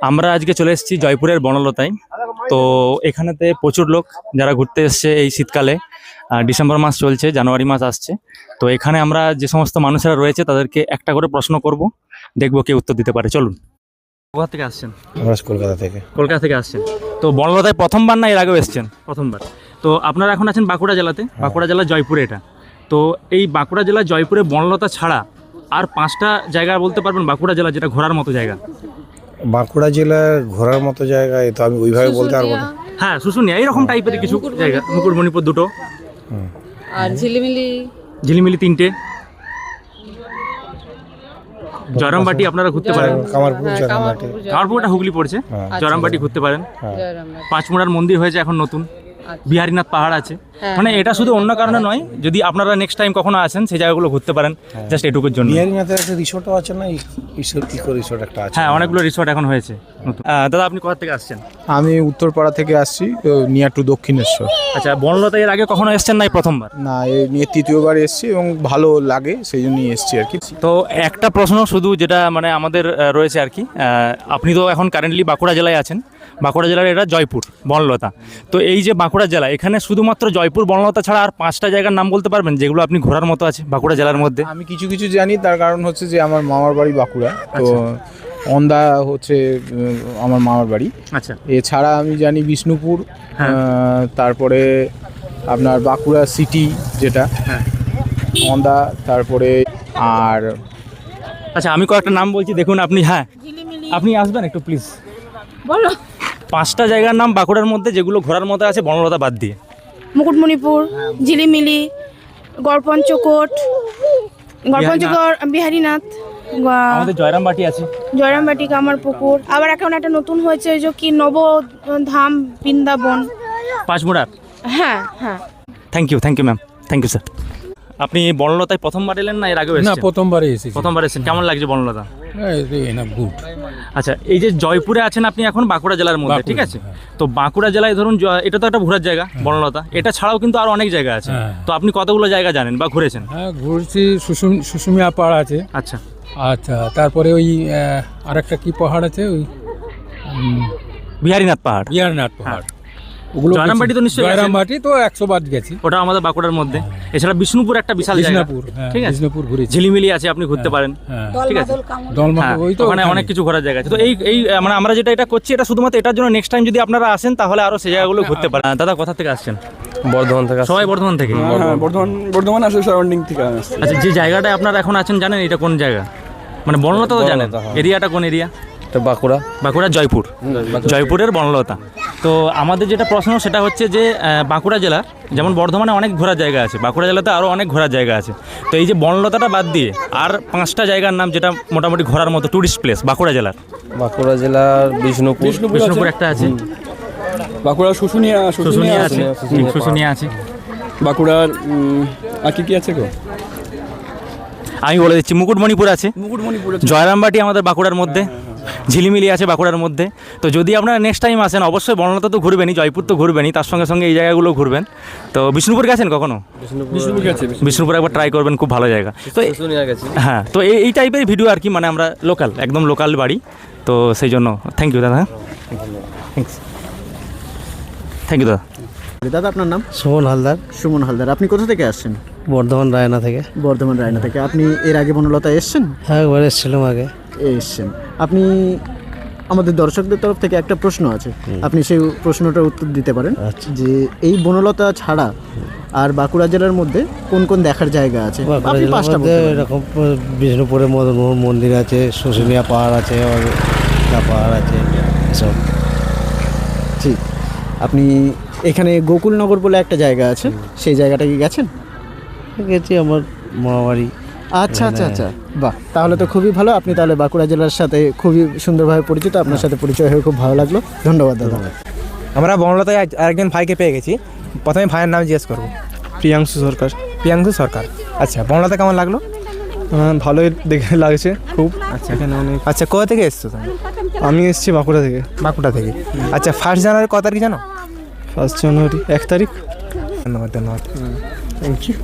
আমরা আজকে চলে এসেছি জয়পুরের বনলতায়। তো এখানেতে প্রচুর লোক যারা ঘুরতে এসছে এই শীতকালে। ডিসেম্বর মাস চলছে, জানুয়ারি মাস আসছে। তো এখানে আমরা যে সমস্ত মানুষেরা রয়েছে তাদেরকে একটা করে প্রশ্ন করব, দেখবো কে উত্তর দিতে পারে। চলুন। কোথা থেকে আসছেন? আমরা কলকাতা থেকে। কলকাতা থেকে আসছেন। তো বনলতায় প্রথমবার না এর আগেও এসছেন? প্রথমবার। তো আপনারা এখন আছেন বাঁকুড়া জেলাতে, বাঁকুড়া জেলার জয়পুরে এটা। তো এই বাঁকুড়া জেলার জয়পুরে বনলতা ছাড়া আর 5টা জায়গা বলতে পারবেন বাঁকুড়া জেলা যেটা ঘোরার মতো জায়গা? বাঁকুড়া জেলার ঘোরার মতো জায়গায় তো আমি ওইভাবে বলতে পারবো না। হ্যাঁ, শুশুনিয়া এইরকম টাইপের কিছু জায়গা। মুকুটমণিপুর 2টো, আর ঝিলিমিলি 3টে, জয়রামবাটি আপনারা ঘুরতে পারেন। কামারপুর, জয়রামবাটি। কামারপুরটা হুগলি পড়ছে। জয়রামবাটি ঘুরতে পারেন। পাঁচমুড়ার মন্দির হয়েছে এখন নতুন। বিহারীনাথ পাহাড় আছে। মানে এটা শুধু অন্য কারণে নয়, যদি আপনারা নেক্সট টাইম কখনো আসেন সেই জায়গাগুলো ঘুরতে পারেন, জাস্ট এটুকুর জন্য। বিহারীনাথের একটা রিসোর্টও আছে না? ইকো রিসোর্ট একটা আছে। হ্যাঁ, অনেকগুলো রিসোর্ট এখন হয়েছে নতুন। দাদা, আপনি কোথা থেকে আসছেন? আমি উত্তরপাড়া থেকে আসছি, নিয়ার টু দক্ষিণেশ্বর। আচ্ছা, বনলতা এর আগে কখনো এসছেন নাই? প্রথমবার? না, এই নিয়ে তৃতীয়বার এসছি এবং ভালো লাগে সেই জন্যই এসছি আর কি। তো একটা প্রশ্ন শুধু যেটা মানে আমাদের রয়েছে আর কি, আপনি তো এখন কারেন্টলি বাঁকুড়া জেলায় আছেন। বাঁকুড়া জেলার এটা জয়পুর বনলতা। তো এই যে বাঁকুড়া জেলা, এখানে শুধুমাত্র জয়পুর বনলতা ছাড়া আর 5টা জায়গার নাম বলতে পারবেন যেগুলো আপনি ঘোরার মতো আছে বাঁকুড়া জেলার মধ্যে? আমি কিছু কিছু জানি, তার কারণ হচ্ছে যে আমার মামার বাড়ি বাঁকুড়া, তো অন্দা হচ্ছে আমার মামার বাড়ি। আচ্ছা, এছাড়া আমি জানি বিষ্ণুপুর, তারপরে আপনার বাঁকুড়া সিটি যেটা, অন্দা, তারপরে আর আচ্ছা আমি কয়েকটা নাম বলছি, দেখুন আপনি। হ্যাঁ, আপনি আসবেন একটু প্লিজ। বলো। 5টা জায়গার নাম বাঁকুড়ার মধ্যে যেগুলো ঘোরার মতো আছে বনলতা বাদ দিয়ে। মুকুটমণিপুর, ঝিলিমিলি, গড়পঞ্চকোট, বিহারীনাথ, আমাদের জয়রামবাটি আছে, জয়রামবাটি, কামারপুকুর, আবার এখন একটা নতুন হয়েছে ওই যে কি নবধাম বৃন্দাবন, পাঁচমুড়ার। হ্যাঁ হ্যাঁ। Thank you ma'am, thank you sir. আপনি বনলতায় প্রথমবার এলেন না এর আগেও না, এসেছেন? প্রথমবারই এসেছি। প্রথমবার এসেছেন। কেমন লাগছে বনলতা? গুড। আচ্ছা, এই যে জয়পুরে আছেন আপনি এখন বাঁকুড়া জেলার মধ্যে, ঠিক আছে? তো বাঁকুড়া জেলায় ধরুন এটা তো একটা ঘোরার জায়গা বনলতা, এটা ছাড়াও কিন্তু আরো অনেক জায়গা আছে। তো আপনি কতগুলো জায়গা জানেন বা ঘুরেছেন? হ্যাঁ, ঘুরছি। শুশুমিয়া পাহাড় আছে। আচ্ছা আচ্ছা, তারপরে ওই আরেকটা কি পাহাড় আছে, ওই বিহারীনাথ পাহাড়। বিহারীনাথ পাহাড়, ওগুলো জয়রামবাটি তো নিশ্চয়ই গেছেন? জয়রামবাটি তো 100 বার গেছি। ওটা আমাদের বাঁকুড়ার মধ্যে। এছাড়া বিষ্ণুপুর একটা বিশাল জায়গা, বিষ্ণুপুর, ঠিক আছে? বিষ্ণুপুর ঘুরেছি। ঝিলিমিলি আছে, আপনি ঘুরতে পারেন, হ্যাঁ, ঠিক আছে? দলমা, হ্যাঁ, ওই তো ওখানে অনেক কিছু ঘোরার জায়গা আছে। তো এই মানে আমরা যেটা এটা করছি এটা শুধুমাত্র এটার জন্য, নেক্সট টাইম যদি আপনারা আসেন তাহলে আরো সেই জায়গাগুলো ঘুরতে পারেন। দাদা, কোথা থেকে আসছেন? বর্ধমান থেকে। সবাই বর্ধমান থেকে? বর্ধমান আসলে সারাউন্ডিং থেকে। আচ্ছা, যে জায়গাটায় আপনারা এখন আছেন জানেন এটা কোন জায়গা? মানে বনলতা তো জানেন, এরিয়াটা কোন এরিয়া? বাঁকুড়া। বাঁকুড়া জয়পুর, জয়পুরের বনলতা। তো আমাদের যেটা প্রশ্ন সেটা হচ্ছে যে বাঁকুড়া জেলার যেমন বর্ধমানে অনেক ঘোরার জায়গা আছে, বাঁকুড়া জেলাতে আরও অনেক ঘোরার জায়গা আছে। তো এই যে বনলতাটা বাদ দিয়ে আর 5টা জায়গার নাম যেটা মোটামুটি ঘোরার মতো টুরিস্ট প্লেস বাঁকুড়া জেলার? বাঁকুড়া জেলার বিষ্ণুপুর একটা আছে, বাঁকুড়া শুশুনিয়া আছে, শুশুনিয়া আছে। বাঁকুড়ার আর কি আছে গো? আমি বলে দিচ্ছি, মুকুটমণিপুর আছে, জয়রামবাটি আমাদের বাঁকুড়ার মধ্যে, ঝিলিমিলি আছে বাঁকুড়ার মধ্যে। তো যদি আপনারা নেক্সট টাইম আসেন অবশ্যই বনলতা তো ঘুরবেনই, জয়পুর তো ঘুরবেনই, তার সঙ্গে সঙ্গে এই জায়গাগুলো ঘুরবেন। তো বিষ্ণুপুর গেছেন কখনো? বিষ্ণুপুর একবার ট্রাই করবেন, খুব ভালো জায়গা। তো হ্যাঁ, তো এই টাইপের ভিডিও আর কি, মানে আমরা লোকাল, একদম লোকাল বাড়ি, তো সেই জন্য থ্যাংক ইউ দাদা। থ্যাংক ইউ দাদা। দাদা, আপনার নাম? সুমন হালদার। সুমন হালদার। আপনি কোথা থেকে আসছেন? বর্ধমান রায়না থেকে। বর্ধমান রায়না থেকে। আপনি এর আগে বনলতা এসছেন? হ্যাঁ, একবার এসেছিলাম আগে। এসছেন। আপনি আমাদের দর্শকদের তরফ থেকে একটা প্রশ্ন আছে, আপনি সেই প্রশ্নটার উত্তর দিতে পারেন। যে এই বনলতা ছাড়া আর বাঁকুড়া জেলার মধ্যে কোন কোন দেখার জায়গা আছে? আপনি 5টা বলতে পারেন। এরকম বিষ্ণুপুরের মদন মন্দির আছে, শুশুনিয়া পাহাড় আছে, পাহাড় আছে, এসব। ঠিক। আপনি এখানে গোকুলনগর বলে একটা জায়গা আছে, সেই জায়গাটা কি গেছেন? গেছি, আমার মামাবাড়ি। আচ্ছা আচ্ছা আচ্ছা, বাহ, তাহলে তো খুবই ভালো। আপনি তাহলে বাঁকুড়া জেলার সাথে খুবই সুন্দরভাবে পরিচিত। আপনার সাথে পরিচয় হয়ে খুব ভালো লাগলো। ধন্যবাদ দাদা। আমরা বনলতায় আরেকজন ভাইকে পেয়ে গেছি। প্রথমে ভাইয়ের নাম জিজ্ঞেস করবো। প্রিয়াংশু সরকার। প্রিয়াংশু সরকার। আচ্ছা, বনলতা কেমন লাগলো? ভালোই দেখে লাগছে খুব। আচ্ছা, এখানে অনেক। আচ্ছা, কোথা থেকে এসছো তুমি? আমি এসেছি বাঁকুড়া থেকে। বাঁকুড়া থেকে। আচ্ছা, 1 জানুয়ারি কত তারিখ জানো? 1 জানুয়ারি 1 তারিখ। ধন্যবাদ। Thank you.